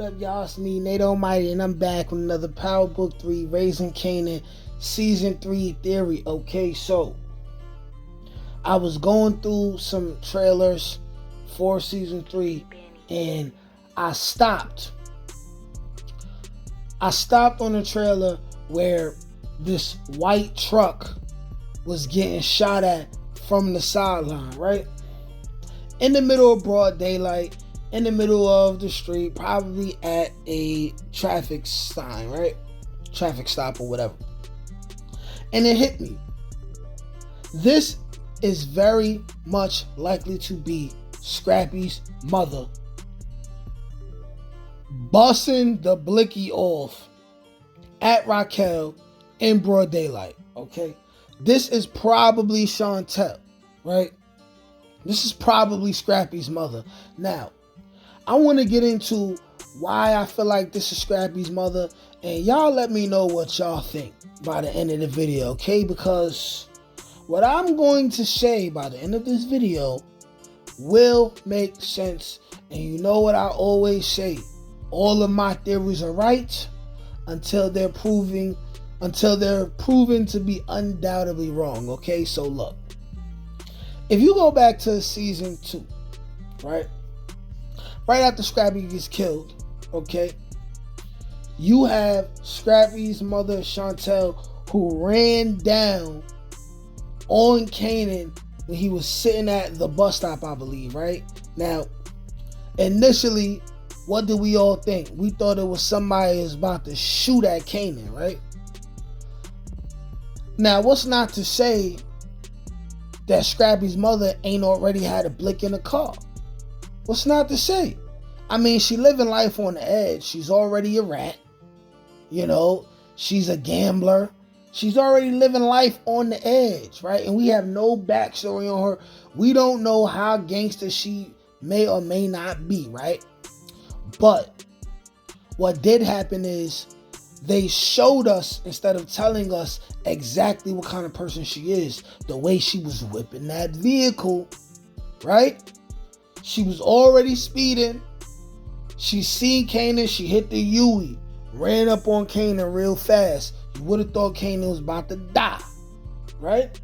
up, y'all? It's me, Nate Almighty, and I'm back with another Power Book 3, Raising Kanan, Season 3 theory. Okay, so I was going through some trailers for Season 3, and I stopped. I stopped on a trailer where this white truck was getting shot at from the sideline, right? In the middle of broad daylight, in the middle of the street, probably at a traffic sign, right? Traffic stop or whatever. And it hit me. This is very much likely to be Scrappy's mother busting the blicky off at Raquel in broad daylight, okay? This is probably Shantel, right? This is probably Scrappy's mother. Now, I want to get into why I feel like this is Scrappy's mother, and y'all let me know what y'all think by the end of the video, okay? Because what I'm going to say by the end of this video will make sense, and you know what I always say, all of my theories are right until they're proven to be undoubtedly wrong, okay? So look, if you go back to season 2, right after Scrappy gets killed, okay, you have Scrappy's mother, Shantel, who ran down on Kanan when he was sitting at the bus stop, I believe, right? Now, initially, what did we all think? We thought it was somebody who was about to shoot at Kanan, right? Now, what's not to say that Scrappy's mother ain't already had a blick in the car? What's not to say? I mean, she living life on the edge. She's already a rat. You know, she's a gambler. She's already living life on the edge, right? And we have no backstory on her. We don't know how gangster she may or may not be, right? But what did happen is they showed us, instead of telling us exactly what kind of person she is, the way she was whipping that vehicle, right? She was already speeding. She seen Kanan. She hit the Yui. Ran up on Kanan real fast. You would have thought Kanan was about to die, right?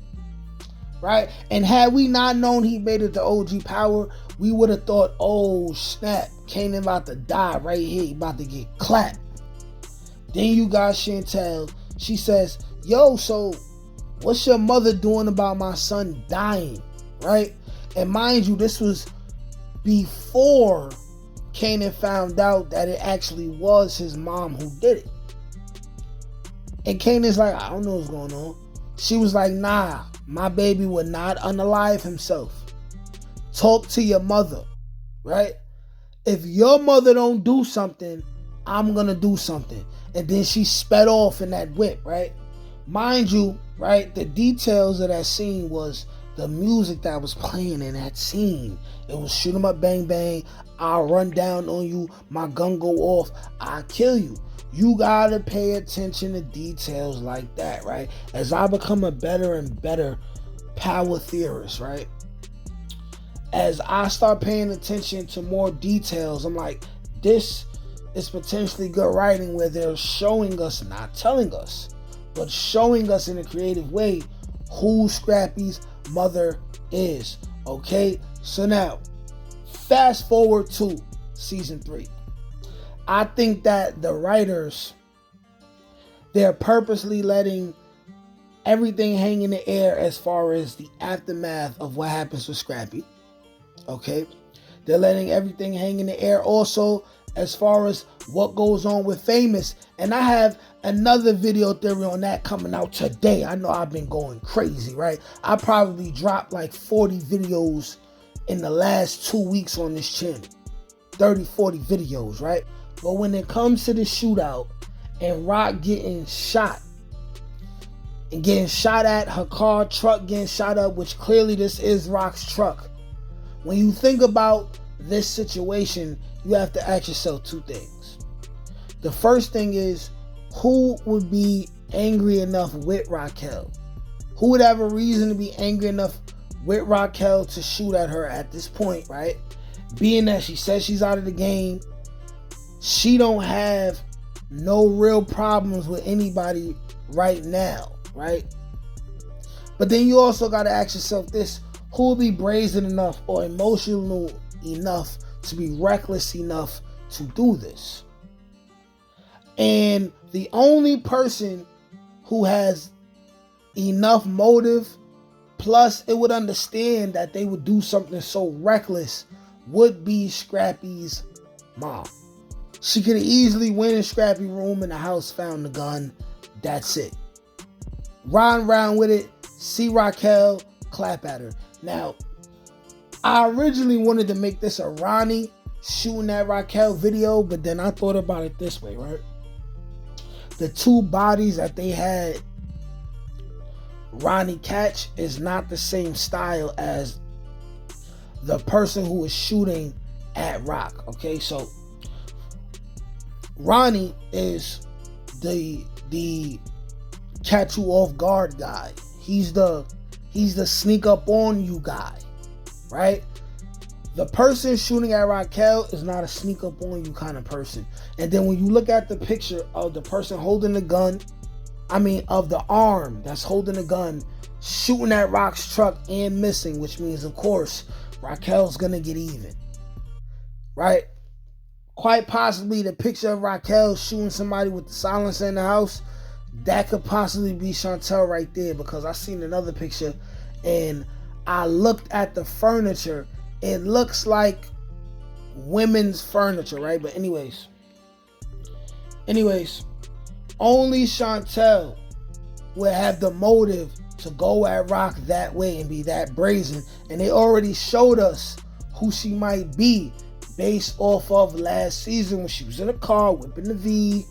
Right? And had we not known he made it to OG power, we would have thought, oh snap, Kanan about to die right here. He about to get clapped. Then you got Shantel. She says, yo, so what's your mother doing about my son dying, right? And mind you, this was before Kanan found out that it actually was his mom who did it. And Kanan's like, I don't know what's going on. She was like, nah, my baby would not unalive himself. Talk to your mother, right? If your mother don't do something, I'm gonna do something. And then she sped off in that whip, right? Mind you, right, the details of that scene was the music that was playing in that scene. It was shoot 'em up, bang, bang. I'll run down on you. My gun go off. I'll kill you. You gotta pay attention to details like that, right? As I become a better and better power theorist, right? As I start paying attention to more details, I'm like, this is potentially good writing where they're showing us, not telling us, but showing us in a creative way who Scrappy's mother is, okay? So now, fast forward to season 3. I think that the writers, they're purposely letting everything hang in the air as far as the aftermath of what happens with Scrappy, okay? They're letting everything hang in the air also as far as what goes on with Famous. And I have another video theory on that coming out today. I know I've been going crazy, right? I probably dropped like 40 videos in the last 2 weeks on this channel. 30, 40 videos, right? But when it comes to the shootout and Rock getting shot and getting shot at, her car, truck getting shot up, which clearly this is Rock's truck. When you think about this situation, you have to ask yourself 2 things. The first thing is, who would be angry enough with Raquel? Who would have a reason to be angry enough with Raquel to shoot at her at this point, right? Being that she says she's out of the game, she don't have no real problems with anybody right now, right? But then you also got to ask yourself this: who will be brazen enough or emotional enough to be reckless enough to do this? And the only person who has enough motive, plus it would understand that they would do something so reckless, would be Scrappy's mom. She could easily went in Scrappy's room in the house, found the gun. That's it. Run around with it, see Raquel, clap at her. Now, I originally wanted to make this a Ronnie shooting that Raquel video, but then I thought about it this way, right? The two bodies that they had Ronnie catch is not the same style as the person who was shooting at Rock. Okay, so Ronnie is the catch you off guard guy. He's the sneak up on you guy, right? The person shooting at Raquel is not a sneak up on you kind of person. And then when you look at the picture of the person holding the gun, of the arm that's holding the gun, shooting at Rock's truck and missing, which means, of course, Raquel's gonna get even, right? Quite possibly the picture of Raquel shooting somebody with the silencer in the house, that could possibly be Shantel right there, because I seen another picture and I looked at the furniture. It looks like women's furniture, right? But anyways, only Shantel would have the motive to go at Rock that way and be that brazen. And they already showed us who she might be based off of last season when she was in a car whipping the V,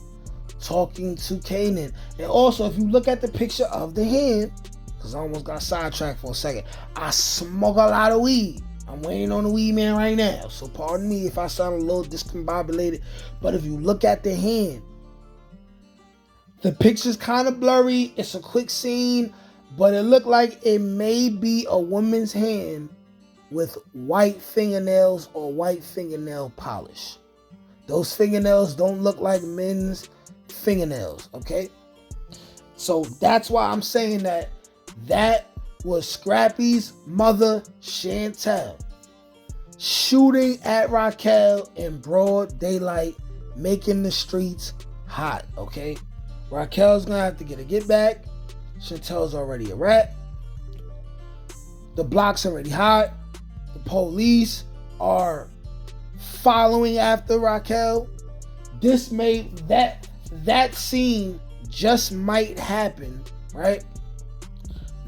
talking to Kanan. And also, if you look at the picture of the hand, because I almost got sidetracked for a second, I smoke a lot of weed. I'm waiting on the weed man right now, so pardon me if I sound a little discombobulated. But if you look at the hand, the picture's kind of blurry. It's a quick scene, but it looked like it may be a woman's hand with white fingernails or white fingernail polish. Those fingernails don't look like men's fingernails, okay? So that's why I'm saying that was Scrappy's mother, Shantel, shooting at Raquel in broad daylight, making the streets hot, okay? Raquel's gonna have to get a get back. Chantel's already a rat. The block's already hot. The police are following after Raquel. This made that scene just might happen, right?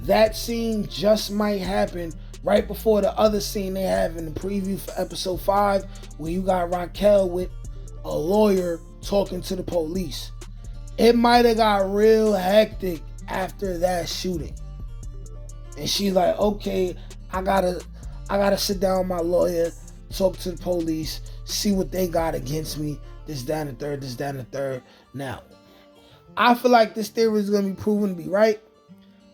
That scene just might happen right before the other scene they have in the preview for episode 5, where you got Raquel with a lawyer talking to the police. It might have got real hectic after that shooting. And she's like, okay, I gotta sit down with my lawyer, talk to the police, see what they got against me. This, that, and the third. Now, I feel like this theory is gonna be proven to be right.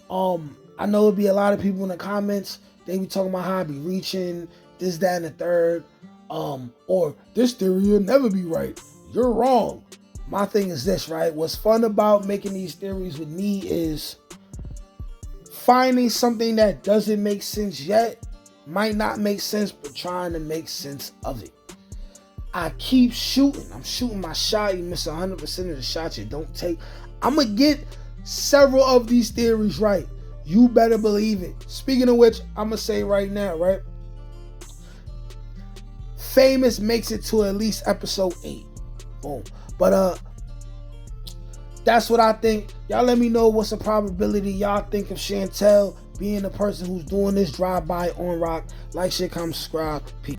I know it'll be a lot of people in the comments. They be talking about how I be reaching, this, that, and the third. Or this theory will never be right. You're wrong. My thing is this, right? What's fun about making these theories with me is finding something that doesn't make sense yet, might not make sense, but trying to make sense of it. I keep shooting. I'm shooting my shot. You miss 100% of the shots you don't take. I'm going to get several of these theories right. You better believe it. Speaking of which, I'm going to say right now, right? Famous makes it to at least episode 8. Boom. But that's what I think. Y'all let me know what's the probability y'all think of Shantel being the person who's doing this drive-by on Rock. Like, share, comment, subscribe. Peace.